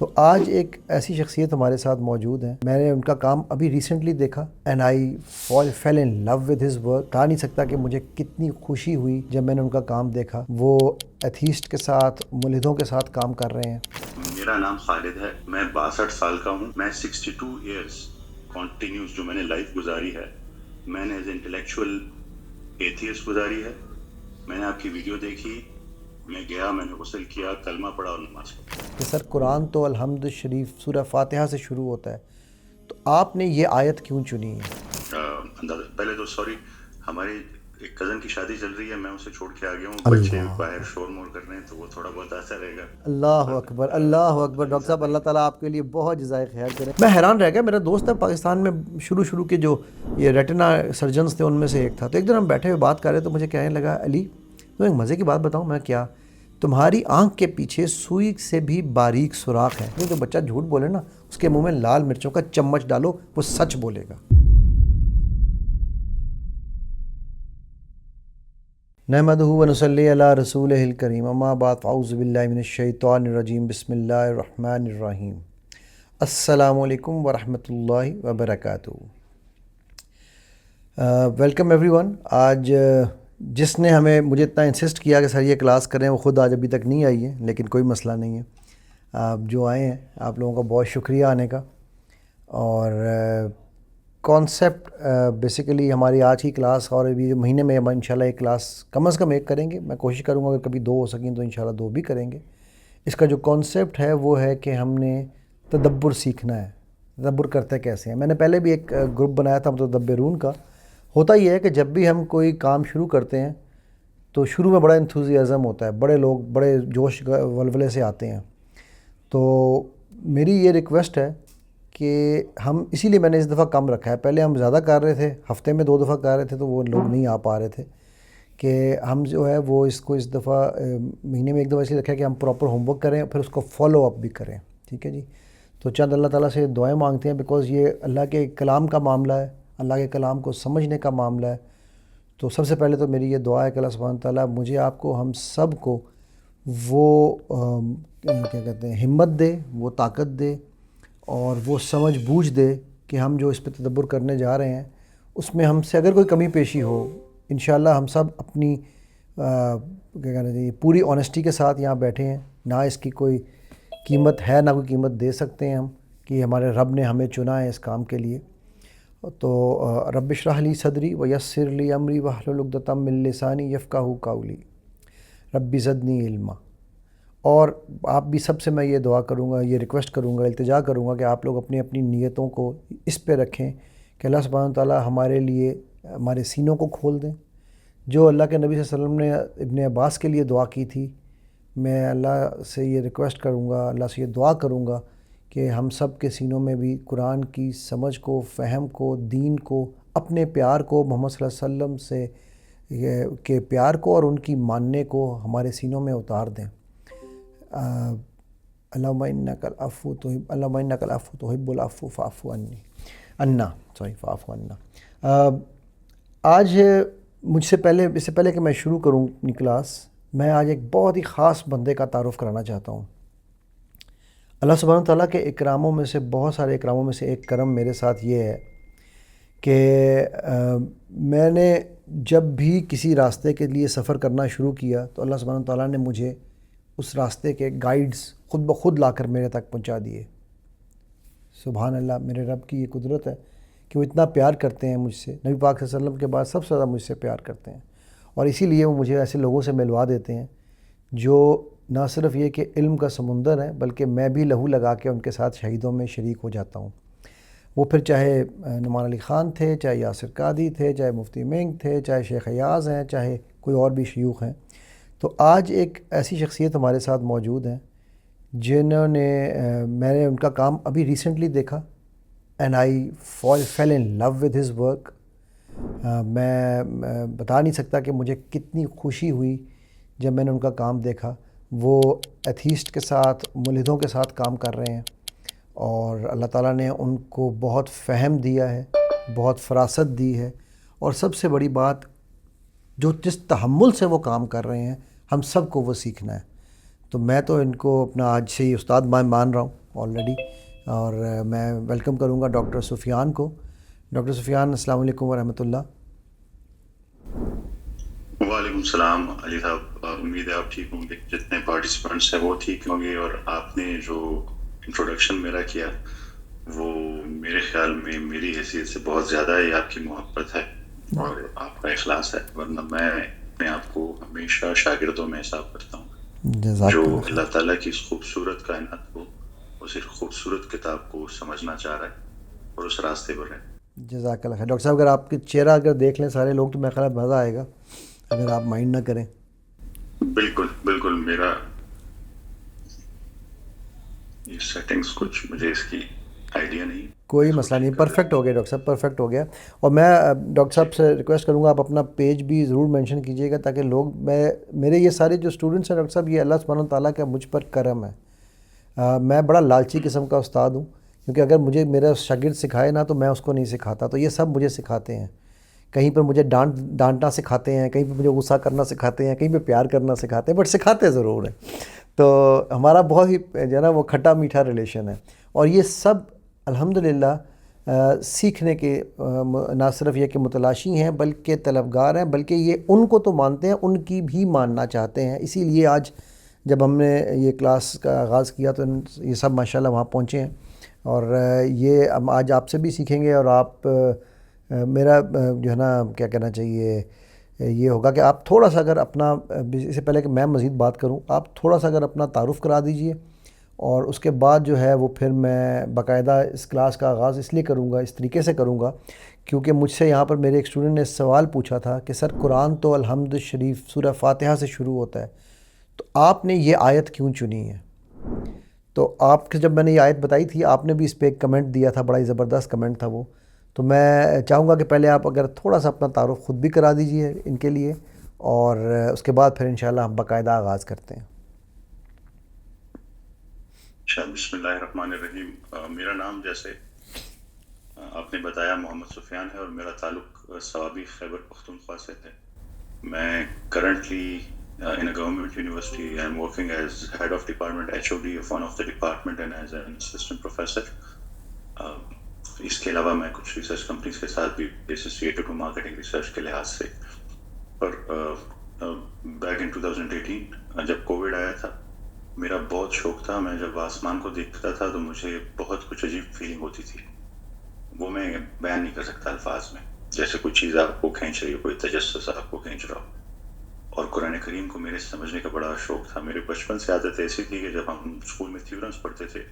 تو آج ایک ایسی شخصیت ہمارے ساتھ موجود ہیں. میں نے ان کا کام ابھی ریسنٹلی دیکھا and I fell in love with his work. کہا نہیں سکتا کہ مجھے کتنی خوشی ہوئی جب میں نے ان کا کام دیکھا. وہ ایتھیسٹ کے ساتھ، ملحدوں کے ساتھ کام کر رہے ہیں. میرا نام خالد ہے، میں 62 سال کا ہوں. میں 62 ایئرس کنٹینیوس جو میں نے لائف گزاری ہے، میں نے ایز انٹلیکچوئل ایتھیسٹ گزاری ہے. میں نے آپ کی ویڈیو دیکھی، میں گیا، میں نے غسل کیا، کلمہ پڑھا اور نماز پڑھی. کہ سر قرآن تو الحمد شریف سورہ فاتحہ سے شروع ہوتا ہے، تو آپ نے یہ آیت کیوں چنی ہے؟ پہلے تو سوری، ہماری ایک کزن کی شادی چل رہی ہے، میں اسے چھوڑ کے آ گیا ہوں. اللہ بچے باہر شور مور کر رہے ہیں تو وہ تھوڑا بہت ایسا رہے گا. اللہ اکبر، اللہ اکبر. ڈاکٹر صاحب اللہ تعالیٰ آپ کے لیے بہت جزائے خیر کرے. میں حیران رہ گیا. میرا دوست ہے پاکستان میں، شروع کے جو یہ ریٹنا سرجنز تھے ان میں سے ایک تھا. تو ایک دن ہم بیٹھے ہوئے بات کر رہے تو مجھے کہنے لگا، علی تمہیں ایک مزے کی بات بتاؤں. میں کیا؟ تمہاری آنکھ کے پیچھے سوئی سے بھی باریک سوراخ ہے. جو بچہ جھوٹ بولے نا، اس کے منہ میں لال مرچوں کا چمچ ڈالو، وہ سچ بولے گا. نحمدہ ونصلی علی رسولہ الکریم، اما بعد فاعوذ باللہ من الشیطان الرجیم، بسم اللہ الرحمن الرحیم. السلام علیکم ورحمۃ اللہ وبرکاتہ. Welcome every one. آج جس نے مجھے اتنا انسسٹ کیا کہ سر یہ کلاس کریں، وہ خود آج ابھی تک نہیں آئی ہے، لیکن کوئی مسئلہ نہیں ہے. آپ جو آئے ہیں آپ لوگوں کا بہت شکریہ آنے کا. اور کانسیپٹ بیسیکلی ہماری آج کی کلاس، اور ابھی مہینے میں ہم انشاءاللہ ایک کلاس کم از کم ایک کریں گے. میں کوشش کروں گا اگر کبھی 2 ہو سکیں تو انشاءاللہ 2 بھی کریں گے. اس کا جو کانسیپٹ ہے وہ ہے کہ ہم نے تدبر سیکھنا ہے. تدبر کرتے کیسے ہیں؟ میں نے پہلے بھی ایک گروپ بنایا تھا متدبرون کا. ہوتا یہ ہے کہ جب بھی ہم کوئی کام شروع کرتے ہیں تو شروع میں بڑا انتھوزیازم ہوتا ہے، بڑے لوگ بڑے جوش ولولے سے آتے ہیں. تو میری یہ ریکویسٹ ہے کہ ہم، اسی لیے میں نے اس دفعہ کم رکھا ہے. پہلے ہم زیادہ کر رہے تھے، ہفتے میں 2 دفعہ کر رہے تھے تو وہ لوگ نہیں آ پا رہے تھے. کہ ہم جو ہے وہ اس کو اس دفعہ مہینے میں 1 دفعہ اس لیے رکھا ہے کہ ہم پراپر ہوم ورک کریں، پھر اس کو فالو اپ بھی کریں. ٹھیک ہے جی؟ تو چند اللہ تعالیٰ سے دعائیں مانگتے ہیں، بیکاز یہ اللہ کے کلام کا معاملہ ہے، اللہ کے کلام کو سمجھنے کا معاملہ ہے. تو سب سے پہلے تو میری یہ دعا ہے کہ اللہ سبحانہ تعالیٰ مجھے، آپ کو، ہم سب کو وہ کیا کہتے ہیں، ہمت دے، وہ طاقت دے اور وہ سمجھ بوجھ دے کہ ہم جو اس پہ تدبر کرنے جا رہے ہیں اس میں ہم سے اگر کوئی کمی پیشی ہو، انشاءاللہ ہم سب اپنی کیا کہنا چاہیے، پوری آنیسٹی کے ساتھ یہاں بیٹھے ہیں. نہ اس کی کوئی قیمت ہے، نہ کوئی قیمت دے سکتے ہیں ہم، کہ ہمارے رب نے ہمیں چنا ہے اس کام کے لیے. تو رب اشرح لی صدری ویسر لی امری واحلل عقدۃ من لسانی یفقہوا قولی رب زدنی علما. اور آپ بھی سب سے میں یہ دعا کروں گا، یہ ریکویسٹ کروں گا، التجا کروں گا کہ آپ لوگ اپنی اپنی نیتوں کو اس پہ رکھیں کہ اللہ سبحانہ تعالیٰ ہمارے لیے ہمارے سینوں کو کھول دیں. جو اللہ کے نبی صلی اللہ علیہ وسلم نے ابن عباس کے لیے دعا کی تھی، میں اللہ سے یہ ریکویسٹ کروں گا، اللہ سے یہ دعا کروں گا کہ ہم سب کے سینوں میں بھی قرآن کی سمجھ کو، فہم کو، دین کو، اپنے پیار کو، محمد صلی اللہ علیہ وسلم سے کے پیار کو اور ان کی ماننے کو ہمارے سینوں میں اتار دیں. اللہم انک العفو تحب، اللہم انک العفو تحب العفو فاعف عنی، فاعف عنا. آج مجھ سے پہلے، اس سے پہلے کہ میں شروع کروں اپنی کلاس، میں آج ایک بہت ہی خاص بندے کا تعارف کرانا چاہتا ہوں. اللہ سبحانہ تعالیٰ کے اکراموں میں سے، بہت سارے اکراموں میں سے ایک کرم میرے ساتھ یہ ہے کہ میں نے جب بھی کسی راستے کے لیے سفر کرنا شروع کیا تو اللہ سبحانہ تعالیٰ نے مجھے اس راستے کے گائیڈز خود بخود لا کر میرے تک پہنچا دیے. سبحان اللہ، میرے رب کی یہ قدرت ہے کہ وہ اتنا پیار کرتے ہیں مجھ سے. نبی پاک صلی اللہ علیہ وسلم کے بعد سب سے زیادہ مجھ سے پیار کرتے ہیں، اور اسی لیے وہ مجھے ایسے لوگوں سے ملوا دیتے ہیں جو نہ صرف یہ کہ علم کا سمندر ہے، بلکہ میں بھی لہو لگا کے ان کے ساتھ شہیدوں میں شریک ہو جاتا ہوں. وہ پھر چاہے نعمان علی خان تھے، چاہے یاسر قادری تھے، چاہے مفتی منگ تھے، چاہے شیخ ایاز ہیں، چاہے کوئی اور بھی شیوخ ہیں. تو آج ایک ایسی شخصیت ہمارے ساتھ موجود ہیں جنہوں نے، میں نے ان کا کام ابھی ریسنٹلی دیکھا and I fell in love with his work. میں بتا نہیں سکتا کہ مجھے کتنی خوشی ہوئی جب میں نے ان کا کام دیکھا. وہ ایتھیسٹ کے ساتھ، ملحدوں کے ساتھ کام کر رہے ہیں، اور اللہ تعالیٰ نے ان کو بہت فہم دیا ہے، بہت فراست دی ہے، اور سب سے بڑی بات، جس تحمل سے وہ کام کر رہے ہیں ہم سب کو وہ سیکھنا ہے. تو میں تو ان کو اپنا آج سے ہی استاد مان رہا ہوں، آلریڈی. اور میں ویلکم کروں گا ڈاکٹر سفیان کو. ڈاکٹر سفیان السلام علیکم ورحمۃ اللہ. وعلیکم السلام علی صاحب. امید ہے آپ ٹھیک ہوں گے, جتنے پارٹیسپینٹس ہیں وہ ٹھیک ہوں گے, اور آپ نے جو انٹروڈکشن میرا کیا وہ میرے خیال میں میری حیثیت سے بہت زیادہ ہی آپ کی محبت ہے اور آپ کا اخلاص ہے, ورنہ میں اپنے آپ کو ہمیشہ شاگردوں میں حساب کرتا ہوں. جو اللہ تعالیٰ کی اس خوبصورت کائنات کو, اس خوبصورت کتاب کو سمجھنا چاہ رہا ہے اور اس راستے پر ہے. جزاک اللہ خیر. ڈاکٹر صاحب اگر آپ کے چہرہ اگر دیکھ لیں سارے لوگ تو میرا خیال مزہ آئے گا, اگر آپ مائنڈ نہ کریں. بالکل بالکل. میرا یہ سیٹنگز کچھ مجھے اس کی آئیڈیا نہیں. کوئی مسئلہ نہیں, پرفیکٹ ہو گیا ڈاکٹر صاحب, پرفیکٹ ہو گیا. اور میں ڈاکٹر صاحب سے ریکویسٹ کروں گا آپ اپنا پیج بھی ضرور مینشن کیجیے گا, تاکہ لوگ, میرے یہ سارے جو اسٹوڈنٹس ہیں ڈاکٹر صاحب, یہ اللہ سبحانہ تعالیٰ کا مجھ پر کرم ہے. میں بڑا لالچی قسم کا استاد ہوں, کیونکہ اگر مجھے میرا شاگرد سکھائے نا تو میں اس کو نہیں سکھاتا. تو یہ سب مجھے سکھاتے ہیں. کہیں پر مجھے ڈانٹنا سکھاتے ہیں, کہیں پہ مجھے غصہ کرنا سکھاتے ہیں, کہیں پہ پیار کرنا سکھاتے ہیں, بٹ سکھاتے ضرور ہیں. تو ہمارا بہت ہی جو ہے نا وہ کھٹا میٹھا ریلیشن ہے. اور یہ سب الحمدللہ سیکھنے کے نہ صرف یہ کہ متلاشی ہیں بلکہ طلبگار ہیں, بلکہ یہ ان کو تو مانتے ہیں, ان کی بھی ماننا چاہتے ہیں. اسی لیے آج جب ہم نے یہ کلاس کا آغاز کیا تو یہ سب ماشاءاللہ وہاں پہنچے ہیں. اور یہ ہم آج آپ سے بھی سیکھیں گے. اور آپ میرا جو ہے نا کیا کہنا چاہیے یہ ہوگا کہ آپ تھوڑا سا اگر اپنا, اس سے پہلے کہ میں مزید بات کروں, آپ تھوڑا سا اگر اپنا تعارف کرا دیجئے, اور اس کے بعد جو ہے وہ پھر میں باقاعدہ اس کلاس کا آغاز اس لیے کروں گا, اس طریقے سے کروں گا, کیونکہ مجھ سے یہاں پر میرے ایک اسٹوڈنٹ نے سوال پوچھا تھا کہ سر قرآن تو الحمد شریف سورہ فاتحہ سے شروع ہوتا ہے, تو آپ نے یہ آیت کیوں چنی ہے؟ تو آپ کے جب میں نے یہ آیت بتائی تھی, آپ نے بھی اس پہ ایک کمنٹ دیا تھا, بڑا ہی زبردست کمنٹ تھا وہ. تو میں چاہوں گا کہ پہلے آپ اگر تھوڑا سا اپنا تعارف خود بھی کرا دیجئے ان کے لیے, اور اس کے بعد پھر انشاءاللہ ہم باقاعدہ آغاز کرتے ہیں. بسم اللہ الرحمن الرحیم. میرا نام جیسے آپ نے بتایا محمد سفیان ہے, اور میرا تعلق صوابی خیبر پختونخوا سے ہے. میں currently in a government university I am working as head of department HOD of one of the department and as an assistant professor. اس کے علاوہ میں کچھ ریسرچ کمپنیز کے ساتھ بھی ایسوسیٹڈ ہوں مارکیٹنگ ریسرچ کے لحاظ سے. پر بیک ان 2018 جب کووڈ آیا تھا, میرا بہت شوق تھا, میں جب آسمان کو دیکھتا تھا تو مجھے بہت کچھ عجیب فیلنگ ہوتی تھی, وہ میں بیان نہیں کر سکتا الفاظ میں. جیسے کوئی چیز آپ کو کھینچ رہی ہو, کوئی تجسس آپ کو کھینچ رہا ہو. اور قرآن کریم کو میرے سمجھنے کا بڑا شوق تھا. میرے بچپن سے عادت ایسی تھی کہ جب ہم اسکول میں تھیورمز پڑھتے تھے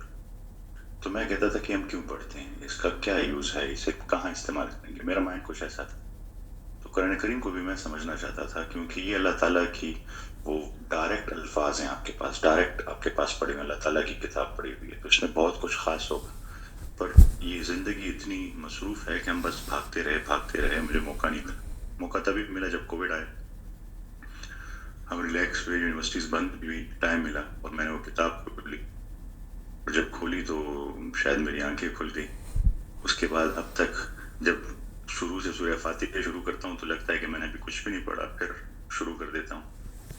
تو میں کہتا تھا کہ ہم کیوں پڑھتے ہیں, اس کا کیا یوز ہے, اسے کہاں استعمال کریں گے. میرا مائنڈ کچھ ایسا تھا. تو قرآن کریم کو بھی میں سمجھنا چاہتا تھا, کیونکہ یہ اللہ تعالیٰ کی وہ ڈائریکٹ الفاظ ہیں آپ کے پاس, ڈائریکٹ آپ کے پاس پڑے ہوئے, اللہ تعالیٰ کی کتاب پڑی ہوئی ہے, تو اس میں بہت کچھ خاص ہوگا. پر یہ زندگی اتنی مصروف ہے کہ ہم بس بھاگتے رہے. مجھے موقع نہیں ملا. موقع تبھی ملا جب کووڈ آیا, ہم ریلیکس ہوئے, یونیورسٹیز بند ہوئی, ٹائم ملا, اور میں نے وہ کتاب کھولی. اور جب کھولی تو شاید میری آنکھیں کھل گئی. اس کے بعد اب تک جب شروع سے سورہ فاتحہ شروع کرتا ہوں تو لگتا ہے کہ میں نے ابھی کچھ بھی نہیں پڑھا, پھر شروع کر دیتا ہوں,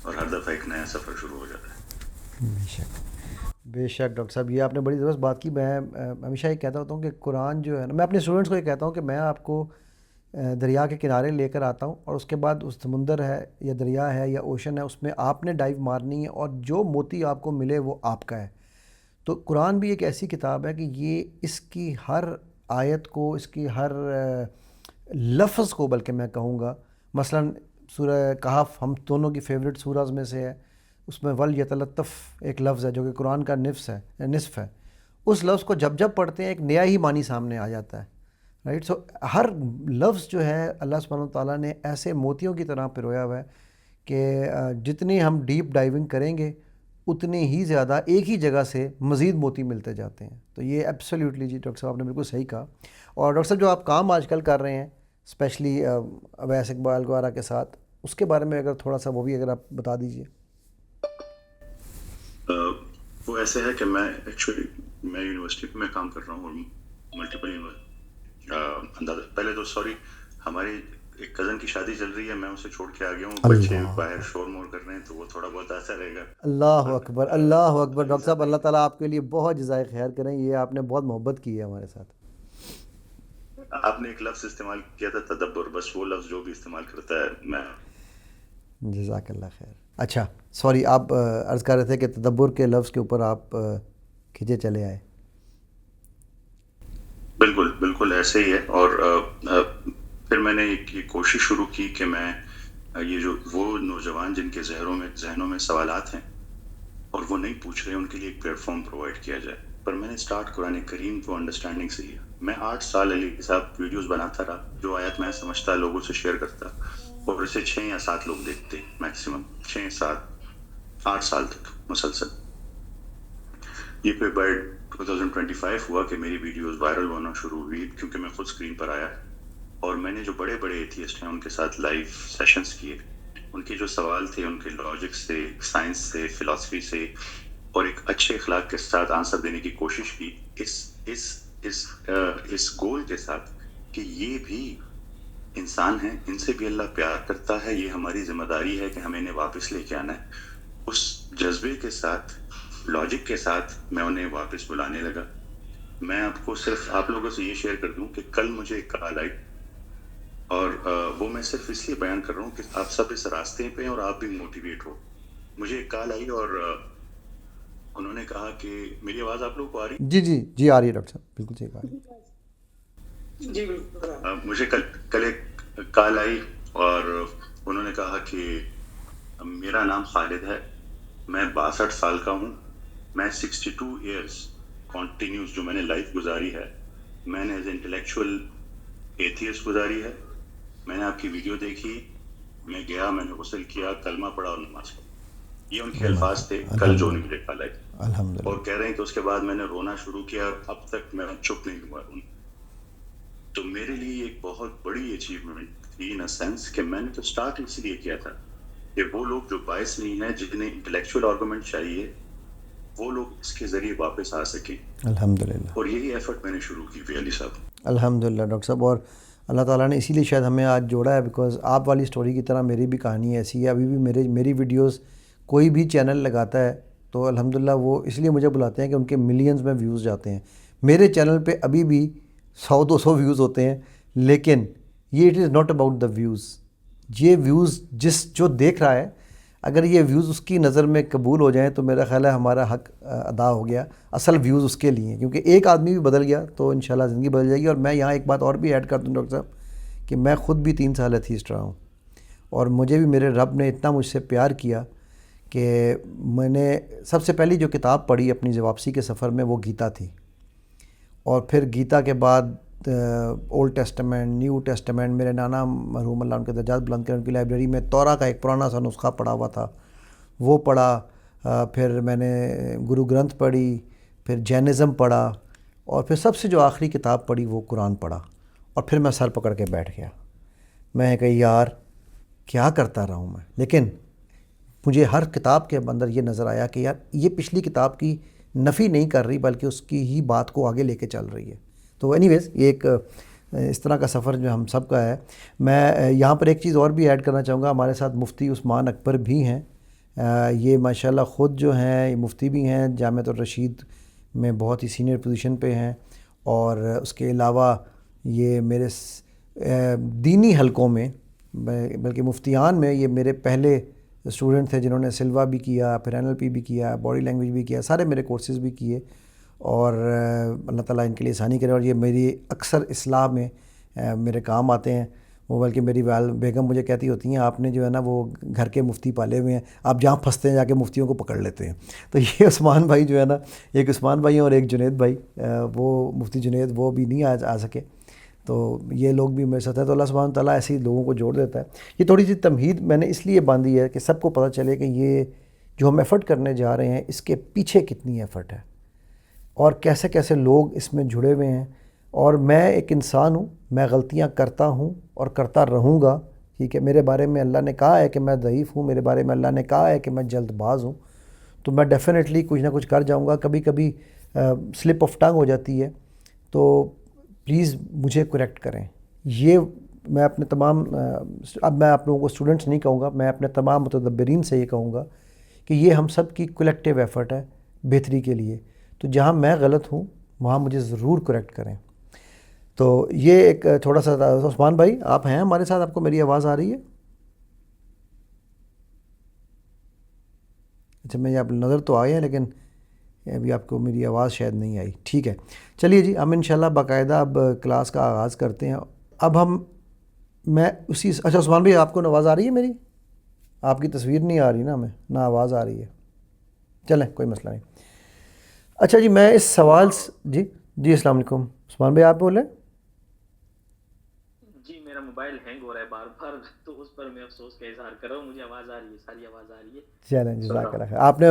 اور ہر دفعہ ایک نیا سفر شروع ہو جاتا ہے. بے شک ڈاکٹر صاحب, یہ آپ نے بڑی زبردست بات کی. میں ہمیشہ یہ کہتا ہوتا ہوں کہ قرآن جو ہے نا, میں اپنے اسٹوڈنٹس کو یہ کہتا ہوں کہ میں آپ کو دریا کے کنارے لے کر آتا ہوں, اور اس کے بعد اس سمندر ہے یا دریا ہے یا اوشن ہے, اس میں آپ نے ڈائیو مارنی ہے, اور جو موتی آپ کو ملے وہ آپ کا ہے. تو قرآن بھی ایک ایسی کتاب ہے کہ یہ اس کی ہر آیت کو, اس کی ہر لفظ کو, بلکہ میں کہوں گا, مثلاً سورہ کہف ہم دونوں کی فیوریٹ سورہز میں سے ہے, اس میں وَلْيَتَلَطَّفْ ایک لفظ ہے جو کہ قرآن کا نصف ہے. اس لفظ کو جب پڑھتے ہیں ایک نیا ہی معنی سامنے آ جاتا ہے, رائٹ. سو ہر لفظ جو ہے اللہ سبحانہ تعالیٰ نے ایسے موتیوں کی طرح پرویا ہوا ہے کہ جتنی ہم ڈیپ ڈائیونگ کریں گے اتنے ہی زیادہ ایک ہی جگہ سے مزید موتی ملتے جاتے ہیں. تو یہ ایبسلیوٹلی جی ڈاکٹر صاحب آپ نے بالکل صحیح کہا. اور ڈاکٹر صاحب جو آپ کام آج کل کر رہے ہیں اسپیشلی اویس اقبال وغیرہ کے ساتھ, اس کے بارے میں اگر تھوڑا سا وہ بھی اگر آپ بتا دیجئے. وہ ایسے ہے کہ میں ایکچولی یونیورسٹی میں کام کر رہا ہوں, اور ملٹیپل پہلے تو ہماری ایک کزن کی شادی چل رہی ہے, میں اسے چھوڑ کے آ گیا ہوں, بچے اللہ باہر شور مور کر رہے ہیں, تو وہ تھوڑا بہت ایسا رہے گا. اللہ اکبر اللہ اکبر. ڈاکٹر صاحب اللہ تعالیٰ آپ کے لیے بہت جزائے خیر کریں, یہ آپ نے بہت محبت کی ہے ہمارے ساتھ. آپ نے ایک لفظ استعمال کیا تھا تدبر, بس وہ لفظ جو بھی استعمال کرتا ہے میں. جزاک اللہ خیر. اچھا سوری, آپ عرض کر رہے تھے کہ تدبر کے لفظ کے اوپر آپ کھینچے چلے آئے. بالکل بالکل ایسے ہی ہے. اور پھر میں نے یہ کوشش شروع کی کہ میں یہ جو وہ نوجوان جن کے ذہنوں میں سوالات ہیں اور وہ نہیں پوچھ رہے, ان کے لیے ایک پلیٹ فارم پرووائڈ کیا جائے. پر میں نے اسٹارٹ قرآن کریم کو انڈرسٹینڈنگ سے کیا. میں 8 سال علی صاحب ویڈیوز بناتا رہا, جو آیت میں سمجھتا لوگوں سے شیئر کرتا, اور اسے 6 یا 7 لوگ دیکھتے, میکسیمم 6 7 8 سال تک مسلسل. یہ پھر بائی 2025 ہوا کہ میری ویڈیوز وائرل ہونا شروع ہوئی, کیونکہ میں خود اسکرین پر آیا, اور میں نے جو بڑے بڑے ایتھیسٹ ہیں ان کے ساتھ لائیو سیشنز کیے. ان کے جو سوال تھے ان کے لاجک سے, سائنس سے, فلاسفی سے, اور ایک اچھے اخلاق کے ساتھ آنسر دینے کی کوشش کی, اس گول کے ساتھ کہ یہ بھی انسان ہیں, ان سے بھی اللہ پیار کرتا ہے, یہ ہماری ذمہ داری ہے کہ ہمیں انہیں واپس لے کے آنا ہے. اس جذبے کے ساتھ, لاجک کے ساتھ میں انہیں واپس بلانے لگا. میں آپ کو صرف آپ لوگوں سے یہ شیئر کر دوں کہ کل مجھے ایک کال آئی, اور وہ میں صرف اس لیے بیان کر رہا ہوں کہ آپ سب اس راستے پہ ہیں اور آپ بھی موٹیویٹ ہو. مجھے ایک کال آئی اور انہوں نے کہا کہ میری آواز آپ لوگوں کو آ رہی؟ جی جی جی آ رہی ہے ڈاکٹر صاحب, بالکل صحیح کہا. جی بالکل. مجھے کل ایک کال آئی اور انہوں نے کہا کہ میرا نام خالد ہے, میں 62 سال کا ہوں, میں 62 ایئرس کنٹینیوس جو میں نے لائف گزاری ہے, میں نے ایز انٹلیکچوئل ایتھیسٹ گزاری ہے. میں نے آپ کی ویڈیو دیکھی, میں گیا, میں نے غسل کیا, کلمہ پڑھا اور نماز پڑھی. یہ ان کے الفاظ تھے کل جو مجھے کال آئی, اور کہہ رہے ہیں کہ اس کے بعد میں نے رونا شروع کیا, اب تک میں چپ نہیں ہوا. تو میرے لیے ایک بہت بڑی اچیومنٹ تھی ان سینس کہ میں نے تو اسٹارٹ اس لیے کیا تھا کہ وہ لوگ جو باعث نہیں ہیں, جنہیں انٹلیکچوئل آرگومنٹ چاہیے, وہ لوگ اس کے ذریعے واپس آ سکیں. الحمدللہ. اور یہی ایفرٹ میں نے شروع کی تھی علی صاحب. الحمدللہ ڈاکٹر صاحب, اور اللہ تعالیٰ نے اسی لیے شاید ہمیں آج جوڑا ہے, بیکاز آپ والی سٹوری کی طرح میری بھی کہانی ایسی ہے. ابھی بھی میری ویڈیوز کوئی بھی چینل لگاتا ہے تو الحمدللہ وہ اس لیے مجھے بلاتے ہیں کہ ان کے ملینز میں ویوز جاتے ہیں. میرے چینل پہ ابھی بھی 100-200 ویوز ہوتے ہیں, لیکن یہ it is not about the views. یہ ویوز جو دیکھ رہا ہے, اگر یہ ویوز اس کی نظر میں قبول ہو جائیں تو میرا خیال ہے ہمارا حق ادا ہو گیا. اصل ویوز اس کے لیے ہیں, کیونکہ ایک آدمی بھی بدل گیا تو انشاءاللہ زندگی بدل جائے گی. اور میں یہاں ایک بات اور بھی ایڈ کر دوں ڈاکٹر صاحب, کہ میں خود بھی 3 سال ایتھیسٹ رہا ہوں, اور مجھے بھی میرے رب نے اتنا مجھ سے پیار کیا کہ میں نے سب سے پہلی جو کتاب پڑھی اپنی واپسی کے سفر میں وہ گیتا تھی, اور پھر گیتا کے بعد اولڈ ٹیسٹمنٹ, نیو ٹیسٹمنٹ. میرے نانا مرحوم اللہ ان کے درجات بلند کریں, ان کی لائبریری میں تورا کا ایک پرانا سا نسخہ پڑا ہوا تھا, وہ پڑھا. پھر میں نے گرو گرنتھ پڑھی, پھر جینزم پڑھا, اور پھر سب سے جو آخری کتاب پڑھی وہ قرآن پڑھا. اور پھر میں سر پکڑ کے بیٹھ گیا. میں کہ یار کیا کرتا رہا ہوں میں. لیکن مجھے ہر کتاب کے اندر یہ نظر آیا کہ یار یہ پچھلی کتاب کی نفی نہیں کر رہی, بلکہ اس کی ہی بات کو آگے لے کے چل رہی ہے. تو اینی ویز یہ ایک اس طرح کا سفر جو ہم سب کا ہے. میں یہاں پر ایک چیز اور بھی ایڈ کرنا چاہوں گا. ہمارے ساتھ مفتی عثمان اکبر بھی ہیں, یہ ماشاءاللہ خود جو ہیں یہ مفتی بھی ہیں, جامعۃ الرشید میں بہت ہی سینئر پوزیشن پہ ہیں, اور اس کے علاوہ یہ میرے دینی حلقوں میں بلکہ مفتیان میں یہ میرے پہلے اسٹوڈنٹ تھے جنہوں نے سلوا بھی کیا, پھر NLP بھی کیا, باڈی لینگویج بھی کیا, سارے میرے کورسز بھی کیے. اور اللہ تعالیٰ ان کے لیے آسانی کرے. اور یہ میری اکثر اصلاح میں میرے کام آتے ہیں. وہ بلکہ میری بیگم مجھے کہتی ہوتی ہیں آپ نے جو ہے نا وہ گھر کے مفتی پالے ہوئے ہیں, آپ جہاں پھنستے ہیں جا کے مفتیوں کو پکڑ لیتے ہیں. تو یہ عثمان بھائی جو ہے نا, ایک عثمان بھائی ہیں اور ایک جنید بھائی, وہ مفتی جنید وہ بھی نہیں آ سکے, تو یہ لوگ بھی میرے ساتھ ہیں. تو اللہ سبحانہ تعالیٰ ایسے ہی لوگوں کو جوڑ دیتا ہے. یہ تھوڑی سی تمہید میں نے اس لیے باندھی ہے کہ سب کو پتہ چلے کہ یہ جو ہم ایفرٹ کرنے جا رہے ہیں اس کے پیچھے کتنی ایفرٹ ہے, اور کیسے کیسے لوگ اس میں جڑے ہوئے ہیں. اور میں ایک انسان ہوں, میں غلطیاں کرتا ہوں اور کرتا رہوں گا. ٹھیک ہے, میرے بارے میں اللہ نے کہا ہے کہ میں ضعیف ہوں, میرے بارے میں اللہ نے کہا ہے کہ میں جلد باز ہوں, تو میں ڈیفینیٹلی کچھ نہ کچھ کر جاؤں گا. کبھی کبھی سلپ آف ٹنگ ہو جاتی ہے, تو پلیز مجھے کریکٹ کریں. یہ میں اپنے تمام اب میں آپ لوگوں کو اسٹوڈنٹس نہیں کہوں گا، میں اپنے تمام متدبرین سے یہ کہوں گا کہ یہ ہم سب کی کولیکٹیو ایفرٹ ہے بہتری کے لیے. تو جہاں میں غلط ہوں وہاں مجھے ضرور کریکٹ کریں. تو یہ ایک تھوڑا سا. عثمان بھائی آپ ہیں ہمارے ساتھ؟ آپ کو میری آواز آ رہی ہے؟ اچھا، میں آپ نظر تو آئے ہیں لیکن ابھی آپ کو میری آواز شاید نہیں آئی. ٹھیک ہے، چلیے جی، ہم انشاءاللہ باقاعدہ اب کلاس کا آغاز کرتے ہیں. اب میں اسی. اچھا عثمان بھائی آپ کو آواز آ رہی ہے میری؟ آپ کی تصویر نہیں آ رہی نا ہمیں، نہ آواز آ رہی ہے. چلیں کوئی مسئلہ نہیں. اچھا جی، میں اس سوال جی السلام علیکم. عثمان بھائی آپ بولیں. جی میرا موبائل ہینگ ہو رہا ہے بار بار، تو اس پر میں افسوس کا اظہار کر رہا ہوں. مجھے آواز آ رہی ہے، ساری آواز آ رہی ہے. چلیں جزاک اللہ خیر. آپ نے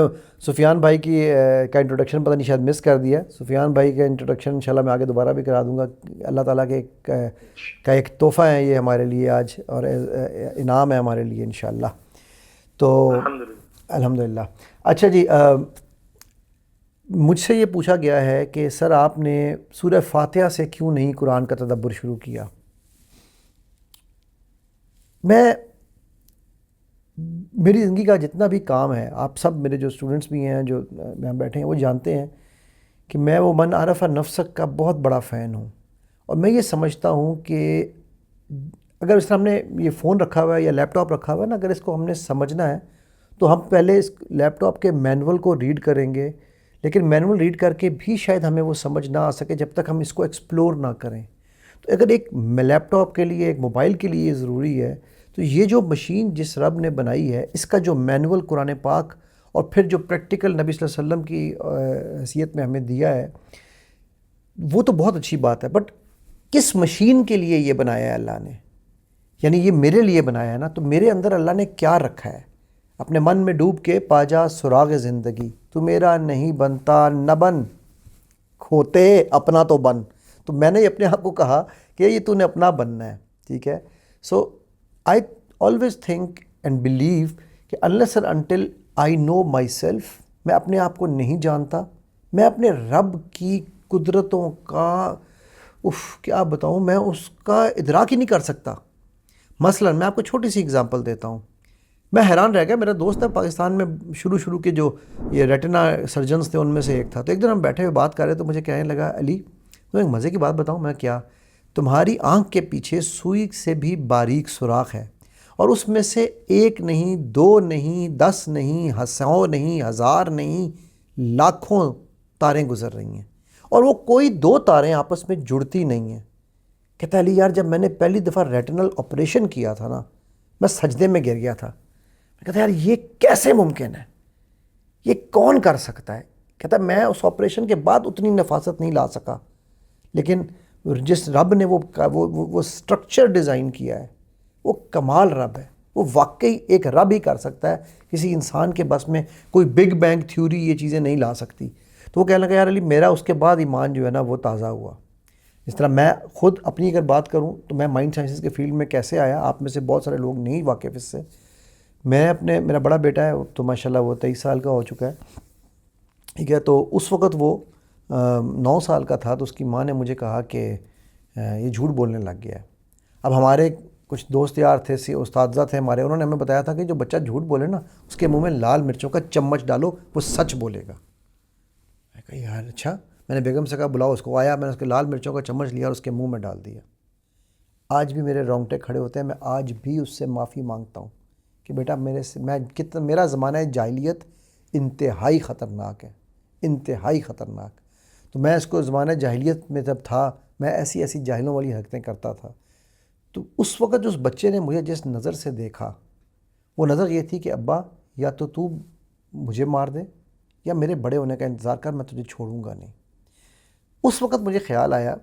سفیان بھائی کا انٹروڈکشن پتہ نہیں شاید مس کر دیا. سفیان بھائی کا انٹروڈکشن انشاءاللہ میں آگے دوبارہ بھی کرا دوں گا. اللہ تعالیٰ کے کا ایک تحفہ ہے یہ ہمارے لیے آج، اور انعام ہے ہمارے لیے انشاءاللہ. تو الحمدللہ. اچھا جی، مجھ سے یہ پوچھا گیا ہے کہ سر آپ نے سورہ فاتحہ سے کیوں نہیں قرآن کا تدبر شروع کیا؟ میری زندگی کا جتنا بھی کام ہے، آپ سب میرے جو اسٹوڈنٹس بھی ہیں جو یہاں بیٹھے ہیں وہ جانتے ہیں کہ میں وہ من عرف نفسک کا بہت بڑا فین ہوں. اور میں یہ سمجھتا ہوں کہ اگر اس طرح ہم نے یہ فون رکھا ہوا ہے یا لیپ ٹاپ رکھا ہوا ہے نا، اگر اس کو ہم نے سمجھنا ہے تو ہم پہلے اس لیپ ٹاپ کے مینول کو ریڈ کریں گے. لیکن مینول ریڈ کر کے بھی شاید ہمیں وہ سمجھ نہ آ سکے جب تک ہم اس کو ایکسپلور نہ کریں. تو اگر ایک لیپ ٹاپ کے لیے، ایک موبائل کے لیے یہ ضروری ہے، تو یہ جو مشین جس رب نے بنائی ہے اس کا جو مینول قرآن پاک اور پھر جو پریکٹیکل نبی صلی اللہ علیہ وسلم کی حیثیت میں ہمیں دیا ہے، وہ تو بہت اچھی بات ہے. بٹ کس مشین کے لیے یہ بنایا ہے اللہ نے؟ یعنی یہ میرے لیے بنایا ہے نا، تو میرے اندر اللہ نے کیا رکھا ہے؟ اپنے من میں ڈوب کے پا جا سراغ زندگی، تو میرا نہیں بنتا نہ بن، کھوتے اپنا تو بن. تو میں نے اپنے آپ کو کہا کہ یہ تو نے اپنا بننا ہے. ٹھیک ہے. سو I always think and believe کہ unless and until I know myself، میں اپنے آپ کو نہیں جانتا، میں اپنے رب کی قدرتوں کا کیا بتاؤں، میں اس کا ادراک ہی نہیں کر سکتا. مثلا میں آپ کو چھوٹی سی اگزامپل دیتا ہوں. میں حیران رہ گیا. میرا دوست ہے پاکستان میں شروع کے جو یہ ریٹنا سرجنز تھے ان میں سے ایک تھا. تو ایک دن ہم بیٹھے ہوئے بات کر رہے تو مجھے کہنے لگا، علی تو ایک مزے کی بات بتاؤں. میں کیا؟ تمہاری آنکھ کے پیچھے سوئی سے بھی باریک سوراخ ہے، اور اس میں سے 1 نہیں 2 نہیں 10 نہیں 100 نہیں 1000 نہیں لاکھوں تاریں گزر رہی ہیں، اور وہ کوئی 2 تاریں آپس میں جڑتی نہیں ہیں. کہتا ہے علی یار، جب میں نے پہلی دفعہ ریٹنل آپریشن کیا تھا نا، میں سجدے میں گر گیا تھا. میں کہتا ہے یار یہ کیسے ممکن ہے، یہ کون کر سکتا ہے؟ کہتا ہے میں اس آپریشن کے بعد اتنی نفاست نہیں لا سکا، لیکن جس رب نے وہ سٹرکچر ڈیزائن کیا ہے، وہ کمال رب ہے. وہ واقعی ایک رب ہی کر سکتا ہے. کسی انسان کے بس میں کوئی بگ بینگ تھیوری یہ چیزیں نہیں لا سکتی. تو وہ کہنے لگا یار علی، میرا اس کے بعد ایمان جو ہے نا وہ تازہ ہوا. اس طرح میں خود اپنی اگر بات کروں تو میں مائنڈ سائنسز کے فیلڈ میں کیسے آیا، آپ میں سے بہت سارے لوگ نہیں واقف اس سے. میرا بڑا بیٹا ہے تو ماشاءاللہ وہ 23 سال کا ہو چکا ہے. ٹھیک ہے. تو اس وقت وہ 9 سال کا تھا. تو اس کی ماں نے مجھے کہا کہ یہ جھوٹ بولنے لگ گیا ہے. اب ہمارے کچھ دوست یار تھے، استاذہ تھے ہمارے، انہوں نے ہمیں بتایا تھا کہ جو بچہ جھوٹ بولے نا، اس کے منہ میں لال مرچوں کا چمچ ڈالو، وہ سچ بولے گا. میں کہا یار اچھا. میں نے بیگم سے کہا بلاؤ اس کو. آیا، میں نے اس کے لال مرچوں کا چمچ لیا اور اس کے منہ میں ڈال دیا. آج بھی میرے رونگٹے کھڑے ہوتے ہیں. میں آج بھی اس سے معافی مانگتا ہوں کہ بیٹا میرا زمانہ جاہلیت انتہائی خطرناک ہے، انتہائی خطرناک. تو میں اس کو زمانہ جاہلیت میں جب تھا، میں ایسی جاہلوں والی حرکتیں کرتا تھا. تو اس وقت جو اس بچے نے مجھے جس نظر سے دیکھا، وہ نظر یہ تھی کہ ابا یا تو مجھے مار دے یا میرے بڑے ہونے کا انتظار کر، میں تجھے چھوڑوں گا نہیں. اس وقت مجھے خیال آیا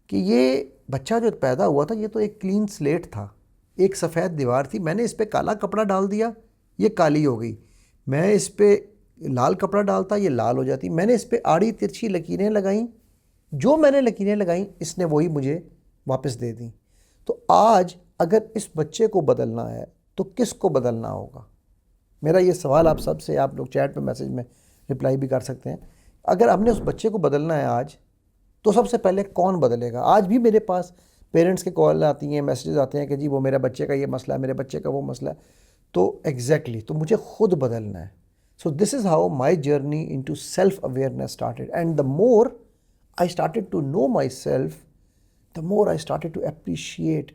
کہ یہ بچہ جو پیدا ہوا تھا یہ تو ایک کلین سلیٹ تھا، ایک سفید دیوار تھی. میں نے اس پہ کالا کپڑا ڈال دیا، یہ کالی ہو گئی. میں اس پہ لال کپڑا ڈالتا، یہ لال ہو جاتی. میں نے اس پہ آڑی ترچھی لکیریں لگائیں، جو میں نے لکیریں لگائیں اس نے وہی مجھے واپس دے دیں. تو آج اگر اس بچے کو بدلنا ہے تو کس کو بدلنا ہوگا؟ میرا یہ سوال آپ سب سے، آپ لوگ چیٹ پہ میسج میں رپلائی بھی کر سکتے ہیں. اگر ہم نے اس بچے کو بدلنا ہے آج، تو سب سے پہلے کون بدلے گا؟ آج بھی میرے پاس پیرنٹس کے کال آتی ہیں, میسیجز آتے ہیں کہ جی وہ میرے بچے کا یہ مسئلہ ہے, میرے بچے کا وہ مسئلہ ہے. تو ایگزیکٹلی تو مجھے خود بدلنا ہے. So this is how my journey into self awareness started, and the more I started to know myself, the more I started to appreciate